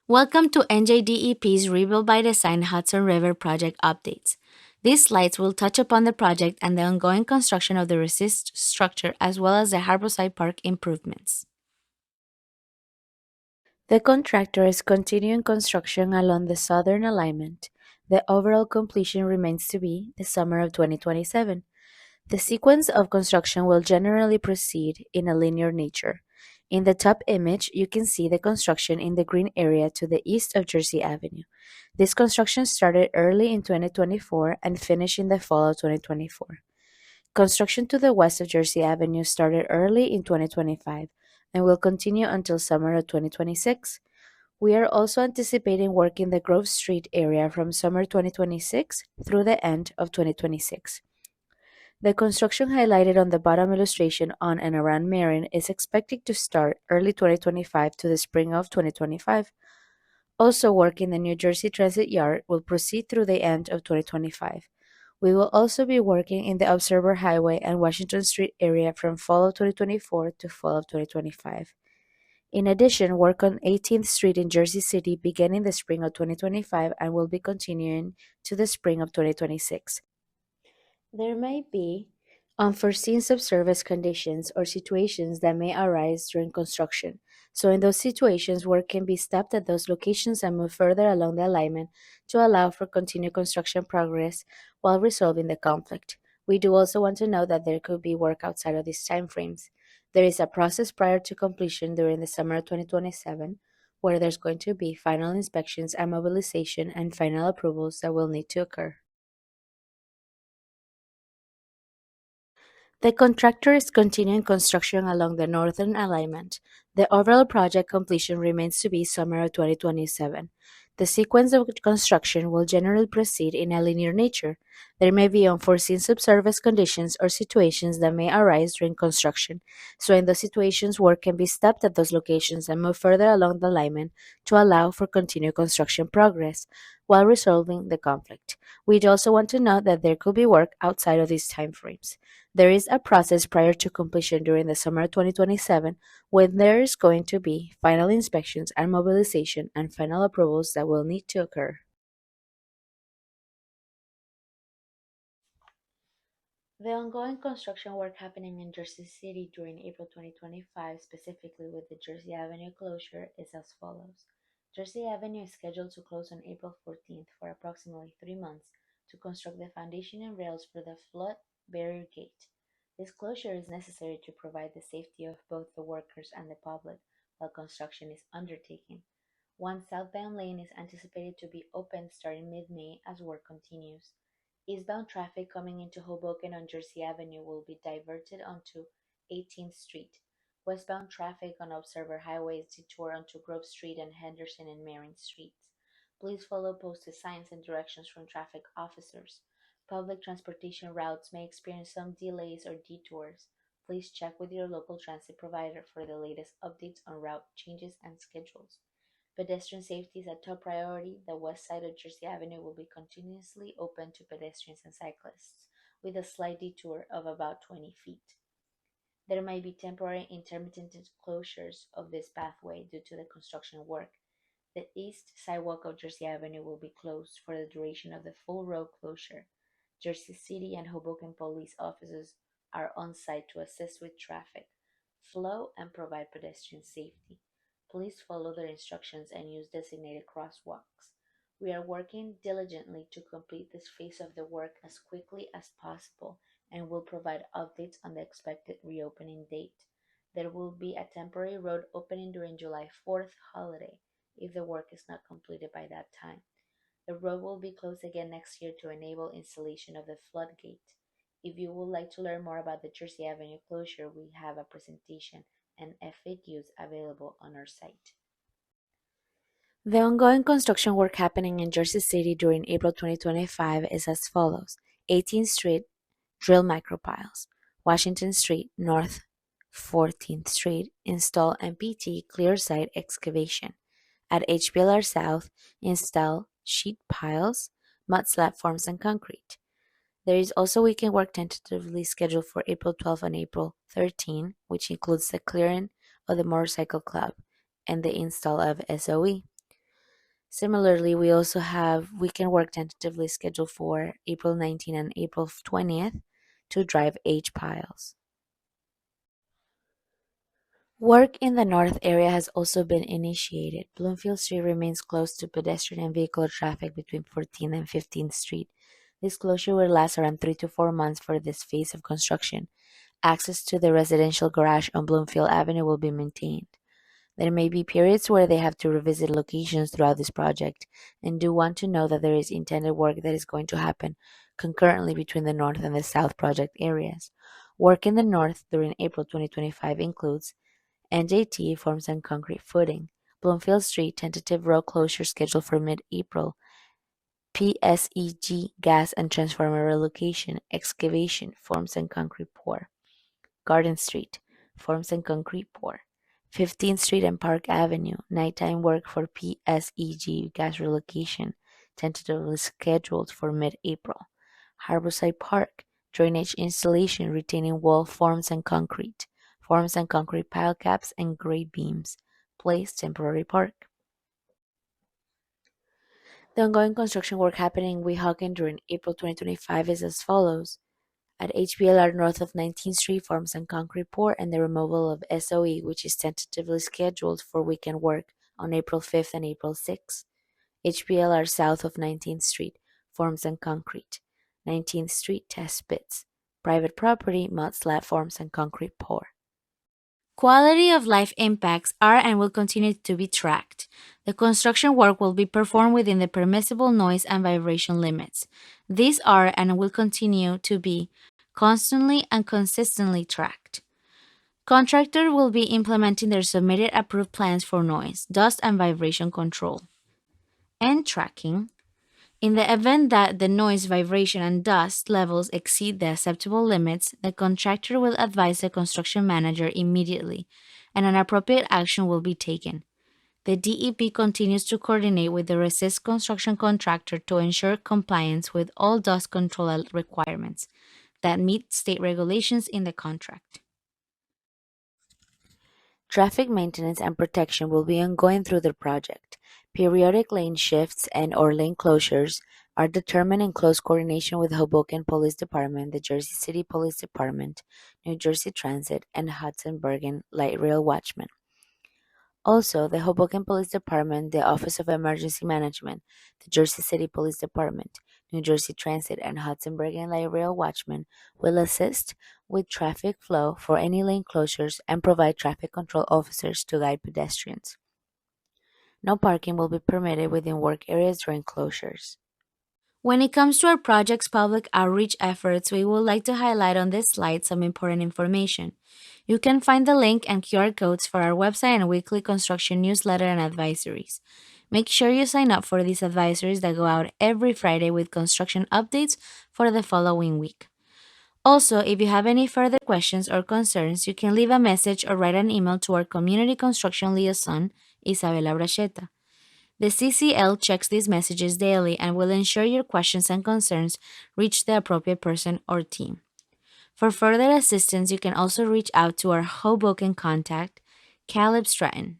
Welcome to NJDEP's Rebuild by Design Hudson River Project updates. These slides will touch upon the project and the ongoing construction of the resist structure as well as the Harborside Park improvements. The contractor is continuing construction along the southern alignment. The overall completion remains to be the summer of 2027. The sequence of construction will generally proceed in a linear nature. In the top image, you can see the construction in the green area to the east of Jersey Avenue. This construction started early in 2024 and finished in the fall of 2024. Construction to the west of Jersey Avenue started early in 2025 and will continue until summer of 2026. We are also anticipating work in the Grove Street area from summer 2026 through the end of 2026. The construction highlighted on the bottom illustration on and around Marin is expected to start early 2025 to the spring of 2025. Also, work in the New Jersey Transit Yard will proceed through the end of 2025. We will also be working in the Observer Highway and Washington Street area from fall of 2024 to fall of 2025. In addition, work on 18th Street in Jersey City began in the spring of 2025 and will be continuing to the spring of 2026. There may be unforeseen subsurface conditions or situations that may arise during construction. So, in those situations, work can be stopped at those locations and move further along the alignment to allow for continued construction progress while resolving the conflict. We do also want to note that there could be work outside of these timeframes. There is a process prior to completion during the summer of 2027 where there's going to be final inspections and mobilization and final approvals that will need to occur. The contractor is continuing construction along the northern alignment. The overall project completion remains to be summer of 2027. The sequence of construction will generally proceed in a linear nature. There may be unforeseen subsurface conditions or situations that may arise during construction. So in those situations, work can be stopped at those locations and move further along the alignment to allow for continued construction progress while resolving the conflict. We'd also want to note that there could be work outside of these timeframes. There is a process prior to completion during the summer of 2027 when there is going to be final inspections and mobilization and final approvals that will need to occur. The ongoing construction work happening in Jersey City during April 2025, specifically with the Jersey Avenue closure, is as follows. Jersey Avenue is scheduled to close on April 14th for approximately 3 months to construct the foundation and rails for the flood barrier gate. This closure is necessary to provide the safety of both the workers and the public while construction is undertaken. One southbound lane is anticipated to be opened starting mid-May as work continues. Eastbound traffic coming into Hoboken on Jersey Avenue will be diverted onto 18th Street. Westbound traffic on Observer Highway is detoured onto Grove Street and Henderson and Marin Streets. Please follow posted signs and directions from traffic officers. Public transportation routes may experience some delays or detours. Please check with your local transit provider for the latest updates on route changes and schedules. Pedestrian safety is a top priority. The west side of Jersey Avenue will be continuously open to pedestrians and cyclists, with a slight detour of about 20 feet. There may be temporary intermittent closures of this pathway due to the construction work. The east sidewalk of Jersey Avenue will be closed for the duration of the full road closure. Jersey City and Hoboken police officers are on site to assist with traffic flow and provide pedestrian safety. Please follow their instructions and use designated crosswalks. We are working diligently to complete this phase of the work as quickly as possible and will provide updates on the expected reopening date. There will be a temporary road opening during July 4th holiday if the work is not completed by that time. The road will be closed again next year to enable installation of the floodgate. If you would like to learn more about the Jersey Avenue closure, we have a presentation and FAQs available on our site. The ongoing construction work happening in Jersey City during April 2025 is as follows. 18th Street, drill micropiles. Washington Street, North 14th Street, install MPT clear site excavation. At HBLR South, install sheet piles, mud slab forms, and concrete. There is also weekend work tentatively scheduled for April 12 and April 13, which includes the clearing of the motorcycle club and the install of SOE. Similarly, we also have weekend work tentatively scheduled for April 19th and April 20th to drive H piles. Work in the north area has also been initiated. Bloomfield Street remains closed to pedestrian and vehicular traffic between 14th and 15th Street. This closure will last around 3 to 4 months for this phase of construction. Access to the residential garage on Bloomfield Avenue will be maintained. There may be periods where they have to revisit locations throughout this project, and do want to know that there is intended work that is going to happen concurrently between the north and the south project areas. Work in the north during April 2025 includes NJT forms and concrete footing, Bloomfield Street tentative road closure scheduled for mid-April, PSEG gas and transformer relocation, excavation, forms and concrete pour. Garden Street, forms and concrete pour. 15th Street and Park Avenue, nighttime work for PSEG gas relocation, tentatively scheduled for mid-April. Harborside Park, drainage installation, retaining wall forms and concrete pile caps and grade beams. Place temporary park. The ongoing construction work happening in Weehawken during April 2025 is as follows. At HBLR north of 19th Street forms and concrete pour and the removal of SOE, which is tentatively scheduled for weekend work on April 5th and April 6th. HBLR south of 19th Street forms and concrete. 19th Street test pits. Private property, mud slab forms and concrete pour. Quality of life impacts are and will continue to be tracked. The construction work will be performed within the permissible noise and vibration limits. These are and will continue to be constantly and consistently tracked. Contractor will be implementing their submitted approved plans for noise, dust, and vibration control and tracking. In the event that the noise, vibration, and dust levels exceed the acceptable limits, the contractor will advise the construction manager immediately, and an appropriate action will be taken. The DEP continues to coordinate with the Resist construction contractor to ensure compliance with all dust control requirements that meet state regulations in the contract. Traffic maintenance and protection will be ongoing through the project. Periodic lane shifts and/or lane closures are determined in close coordination with Hoboken Police Department, the Jersey City Police Department, New Jersey Transit, and Hudson Bergen Light Rail Watchmen. Also, the Hoboken Police Department, the Office of Emergency Management, the Jersey City Police Department, New Jersey Transit, and Hudson Bergen Light Rail Watchmen will assist with traffic flow for any lane closures and provide traffic control officers to guide pedestrians. No parking will be permitted within work areas during closures. When it comes to our project's public outreach efforts, we would like to highlight on this slide some important information. You can find the link and QR codes for our website and weekly construction newsletter and advisories. Make sure you sign up for these advisories that go out every Friday with construction updates for the following week. Also, if you have any further questions or concerns, you can leave a message or write an email to our Community Construction Liaison, Isabela Bracheta. The CCL checks these messages daily and will ensure your questions and concerns reach the appropriate person or team. For further assistance, you can also reach out to our Hoboken contact, Caleb Stratton.